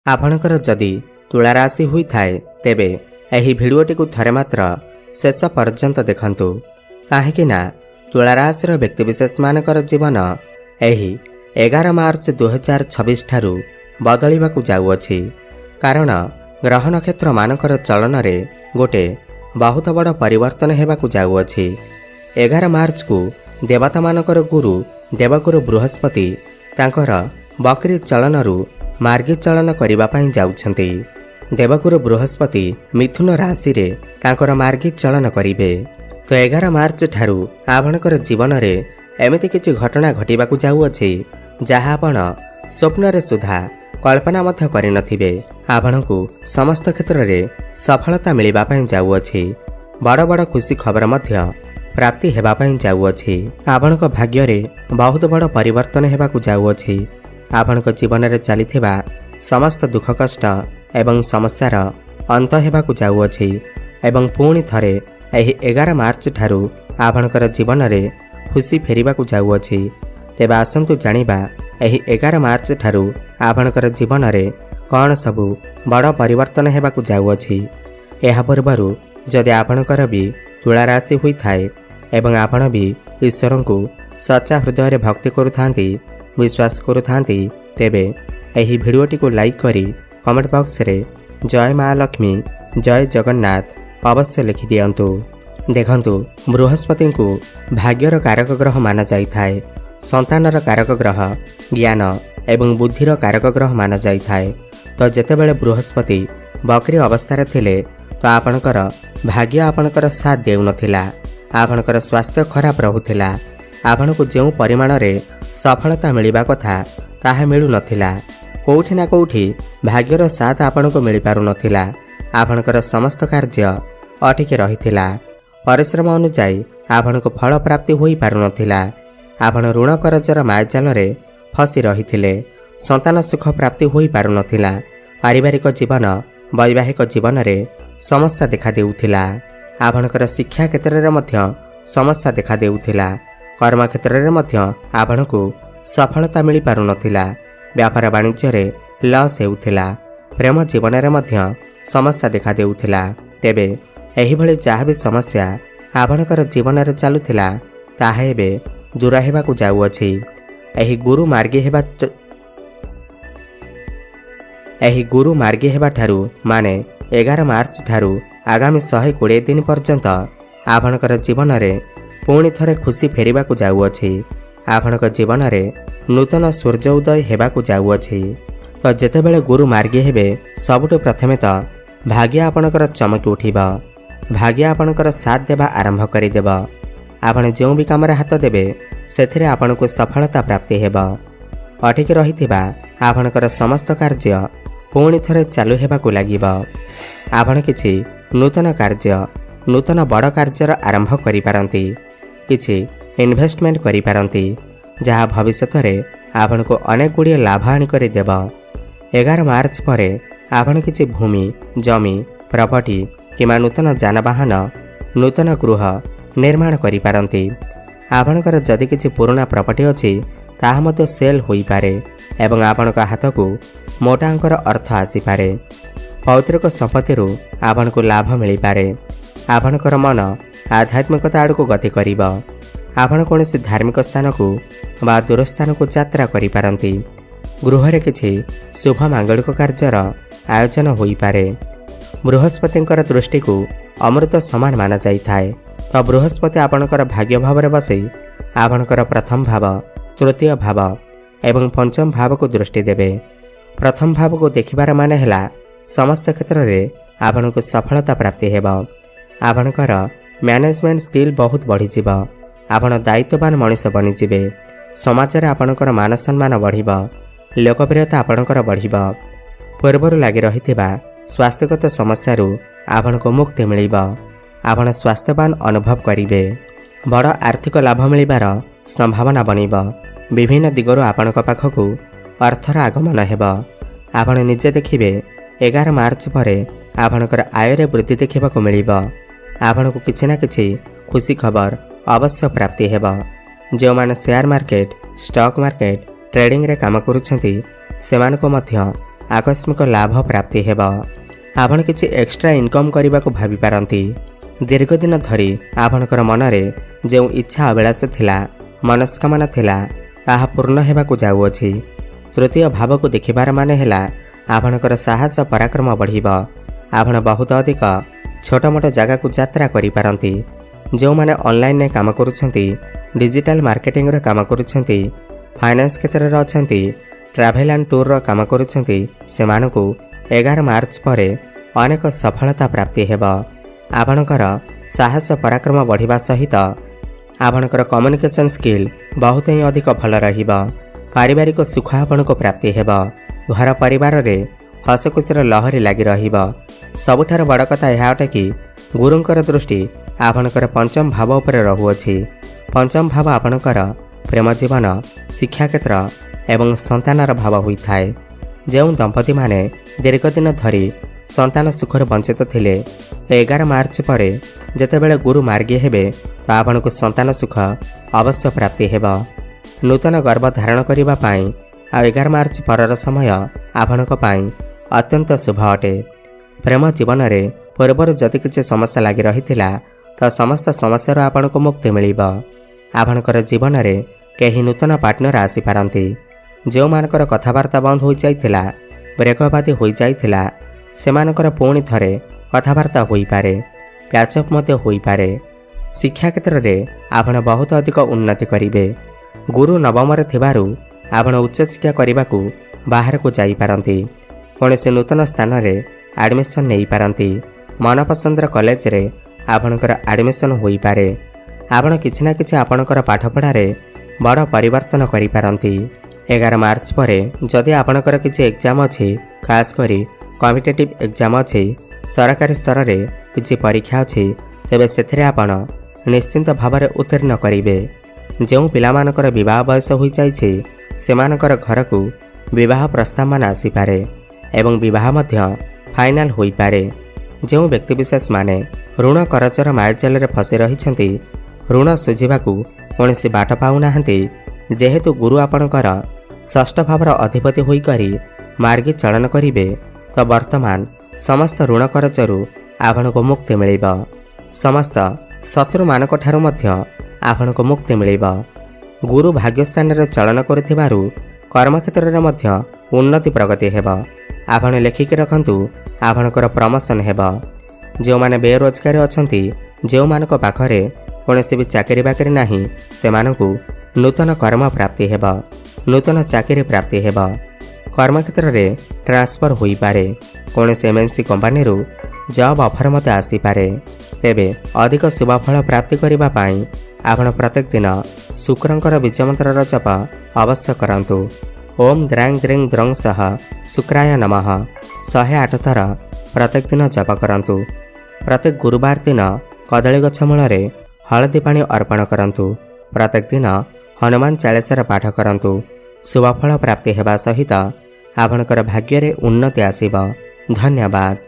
आपणकर जदि तुला राशि हुई थाए तेबे एही भिडियोटी को थरे मात्र शेष पर्यंत देखंतु काहेकि ना तुला राशिर व्यक्तिविशेष मानकर जीवन एही 11 मार्च 2026 ठारू बदलिबाकु जाउअछि। कारण ग्रह नक्षत्र मानकर चलन रे गोटे बहुत बड़ परिवर्तन हेबाकु जाउअछि। 11 मार्च को देवता मानकर गुरु देवगुरु बृहस्पति तांकर बकरी चलनरू मार्गी चलन करिबा पई जाउछंती। देवगुरु बृहस्पति मिथुन राशि रे तांकर मार्गी चलन करिवे। तो 11 मार्च ठारू आपणकर जीवन रे एमिति किछि घटना घटिबाकु जाउअछि जहा आपण स्वप्न रे सुधा कल्पना मध्य करि नथिबे। आपणकु समस्त क्षेत्र रे सफलता मिलिबा पई जाउअछि। बड़ बड़ खुशी खबर मध्य प्राप्ति हेबा पई जाउअछि। आपणक भाग्य रे बहुत बड़ परिवर्तन हेबाकु जाउअछि। आपणक जीवन रे चलिथिबा समस्त दुख कष्ट एवं समस्यार अंत हेबाकु जाउअछि एवं पुणी थरे एही 11 मार्च ठारू आपणकर जीवन रे खुशी फेरिबाकु जाउअछि। तेबे आसंतु जानिबा एही 11 मार्च ठारू आपणकर जीवन रे कौन सबु बड़ परिवर्तन हेबाकु जाउअछि। एहा पूर्वरु जदि आपणकर भी तुला राशि हुई थाए एवं आपण भी ईश्वर को सच्चा हृदय रे भक्ति करुथांती विश्वास करुथांती तेबे एही भिडियोटी को लाइक करी कमेंट बॉक्स रे जय मां लक्ष्मी जय जगन्नाथ अवश्य लिखि दियंतु। देखंतु बृहस्पति को भाग्यर कारक ग्रह माना जाई थाए। संतानर कारक ग्रह ज्ञान एवं बुद्धिर कारक ग्रह माना जाई थाए। तो जेतेबेले बृहस्पति बकरी अवस्था थिले तो आपणकर भाग्य आपणकर साथ देउ नथिला। आपणकर स्वास्थ्य खराब रहुथिला। आपणको जेउ परिमाण रे सफलता मिलिबा कथा ताहा मिलु नथिला। कोउठी ना कोउठी भाग्यर साथ आपणको मिलि पारु नथिला। आपणकर समस्त कार्य अटिके रहिथिला। परिश्रम अनुसार आपणको फल प्राप्ति होई पारु नथिला। आपण ऋण करजर मायाजाल रे फसी रहिथिले। संतान सुख प्राप्ति होई पारु नथिला। पारिवारिक जीवन वैवाहिक जीवन रे समस्या देखा देउथिला। आपणकर शिक्षा क्षेत्र रे मध्य समस्या देखा देउथिला। कर्म क्षेत्र रे मध्य आपणको सफलता मिलि पारु नथिला। व्यापार वाणिज्य रे लॉस हेउथिला। प्रेम जीवन रे मध्य समस्या देखा देउथिला। तेबे एही भली जहा भी समस्या आपणकर जीवन रे चालुथिला ताहा एबे दूर हेबाकु जाउअछि। एही गुरु मार्गी हेबा ठारू माने 11 मार्च ठारू आगामी 120 दिन पर्यंत आपणकर जीवन रे पुणी थरे खुशी फेरिबाकु जाउअछि। आपणक जीवन रे नूतन सूर्य उदय हेबाकु जाउअछि। तो जेतेबेले गुरु मार्गी हेबे सबुठु प्रथमे तो भाग्य आपणकर चमकी उठिबा। भाग्य आपणकर साथ देबा आरंभ करिदेब। आपण जो भी काम हाथ देबे सेथिरे आपणको सफलता प्राप्ति हेबा। अटिके रहिथिबा आपणकर समस्त कार्य पुणी थरे चालू हेबाकु लागिबा। आपण किछि नूतन कार्य नूतन बड़ कार्यर आरंभ करि पारंती। किछि इन्वेस्टमेंट करि पारंती जहा भविष्यत रे आपणको अनेक गुड़िए लाभ आनी करि देबा। 11 मार्च परे आपण किछि भूमि जमी प्रॉपर्टी किमा नूतन जानवाहन नूतन गृह निर्माण करि पारंती। आपणकर जदि किछि पुराना प्रॉपर्टी अछि ताहा मते सेल होई पारे एवं आपणक हाथकु मोटा अंकर अर्थ आसी पारे। पौत्रिक संपत्ति रु आपणको लाभ मिलि पारे। आपणकर मन आध्यात्मिकता आड़को गति करिब। आपण कोनोसी धार्मिक स्थान को बा दूर स्थान को यात्रा करि पारंती। गृह रे किछि शुभ मांगलिक कार्यर आयोजन होई पारे। बृहस्पतिंकर दृष्टि को अमृत समान माना जाई थाए। तो बृहस्पति आपणकर भाग्य भाव रे बसई आपणकर प्रथम भाव तृतीय भाव एवं पंचम भाव को दृष्टि देबे। प्रथम भाव को देखिबार माने हैला समस्त क्षेत्र रे आपणको सफलता प्राप्ति हेबा। आपणकर मैनेजमेंट स्किल बहुत बढ़ी जिबा। आपण दायित्ववान मनुष्य बनी जिबे। समाज रे आपणकर मान सम्मान बढ़िबा। लोकप्रियता आपणकर बढ़िबा। पूर्वरु लागि रहिथिबा स्वास्थ्यगत समस्या रु आपणको मुक्ति मिलिबा। आपण स्वास्थ्यवान अनुभव करिवे। बड़ आर्थिक लाभ मिलिबार संभावना बनिबा। विभिन्न दिगरु आपणक पाखकु अर्थर आगमन हेबा। आपण निजे देखिबे 11 मार्च परे आपणकर आय रे वृद्धि देखिबाकु मिलिबा। आपणको किछि ना किछि खुशी खबर अवश्य प्राप्ति हेबा। जो माने share market stock market trading रे काम करूछंती सेमानको मध्य आकस्मिक लाभ प्राप्ति हेब। आपण किछि एक्स्ट्रा इनकम करने को भावी पारंती। दीर्घ दिन धरी आपणकर मनरे जो इच्छा अभिलाष थिला मनस्कामना थिला ताहा पूर्ण हेबाकु जाउअछि। तृतीय भाव को देखिबार माने हेला आपणकर साहस पराक्रम बढ़िब। आपण बहुत अधिक छोट मोट जगह को यात्रा करि पारंती। जो माने ऑनलाइन काम करूछंती, डिजिटल मार्केटिंग रे काम करूछंती, फाइनेंस क्षेत्र रे अछंती, ट्रैवल एंड टूर रो काम करूछंती, सेमानकु 11 मार्च परे अनेक सफलता प्राप्ति हेब। आपणकर साहस पराक्रम बढ़िबा सहित आपणकर कम्युनिकेशन स्किल बहुत ही अधिक भल रहिब। पारिवारिक सुख आपनको प्राप्ति हेब। घर परिवार रे हसखुशीर लहरी लगी रहिब। सबुठार बड़ कथा यह अटे कि गुरुंकर दृष्टि आपणकर पंचम भाव उपर रहुअछि। पंचम भाव आपणकर प्रेम जीवन, शिक्षा क्षेत्र एवं संतानर भाव होइथाय। जो दंपति माने दीर्घ दिन धरी संतान सुखर वंचित थिले 11 मार्च परे जेतेबेले गुरु मार्गी हेबे तो आपनको संतान सुख अवश्य प्राप्ति हेब। नूतन गर्भ धारण करिबा पाई आ 11 मार्च परर समय आपणक पाई अत्यंत शुभ अटे। प्रेम जीवन रे पूर्वर जदि किछि समस्या लागि रहिथिला तो समस्त समस्यार आपणको मुक्ति मिलिब। आपणकर जीवन रे केही नूतन पार्टनर आसी पारंती। जो मानकर कथावार्ता बंद हो जाइथिला, ब्रेकअप हो जाइथिला, सेमानकर पुणी थरे कथावार्ता होई पारे, प्याचअप मते होई पारे। शिक्षा क्षेत्र रे आपण बहुत अधिक उन्नति करिवे। गुरु नवम रे थिबारु आपण उच्च शिक्षा करिबाकू बाहर को जाई पारंती। कोनसे नूतन स्थान रे एडमिशन नेई पारंती। मनपसंदर कॉलेज रे आपणकर एडमिशन होई पारे। आपण किछि ना किछि आपणकर पाठपढ़ा रे बड़ परिवर्तन करि पारंती। 11 मार्च परे जदि आपणकर किछि एग्जाम अछि, खास करी कॉम्पिटिटिव एग्जाम अछि, सरकारी स्तर रे किछि परीक्षा अछि, तेबे सेथिरे आपण निश्चिंत भावरे उत्तीर्ण करिवे। जो पिलामानकर विवाह बयस होई जाइछि सेमानकर घर को विवाह प्रस्ताव मान आसी पारे एवं विवाह मध्य फाइनल होई पारे। जो व्यक्तिविशेष माने ऋण करचर मायाजाल रे फसी रहिछंती, ऋण सुझिबाकू कोनोसी बाट पाउनाहांती, जेहेतु गुरु आपणकर षष्ठ भावर अधिपति होई करी मार्गी चलन करिवे तो वर्तमान समस्त ऋण करचरु आपणको मुक्ति मिलिब। समस्त शत्रु मानक ठारू मध्य आपणको मुक्ति मिलिब। गुरु भाग्यस्थान रे चलन करुथिबारु कर्मक्षेत्र रे मध्य उन्नति प्रगति हेब। आपण लेखिक रखंतु आपणकर प्रमोशन हेब। जो माने बेरोजगार अछंती, जो मानक पाखरे कोनोसी भी चाकरी बाकरी नाही, सेमानकु नूतन कर्म प्राप्ति हेब, नूतन चाकरी प्राप्ति हेब। कर्मक्षेत्र रे ट्रांसफर होई पारे। कोनोसी एमएनसी कंपनी रु जॉब ऑफर मत आसी पारे। तेबे अधिक शुभ फल प्राप्ति करिबा पाई आपण प्रत्येक दिन शुक्रंकर बीज मंत्र जप अवश्य करंतु। ओम द्रांग द्रिंग द्रंग सह शुक्राय नमः 108 थर प्रत्येक दिन जप करंतु। प्रत्येक गुरुवार दिन कदली गछ मूल हलदी पानी अर्पण करंतु। प्रत्येक दिन हनुमान चालीसार पाठ करंतु। शुभफल प्राप्ति हेबा सहित आपणकर भाग्य रे उन्नति आसीब। धन्यवाद।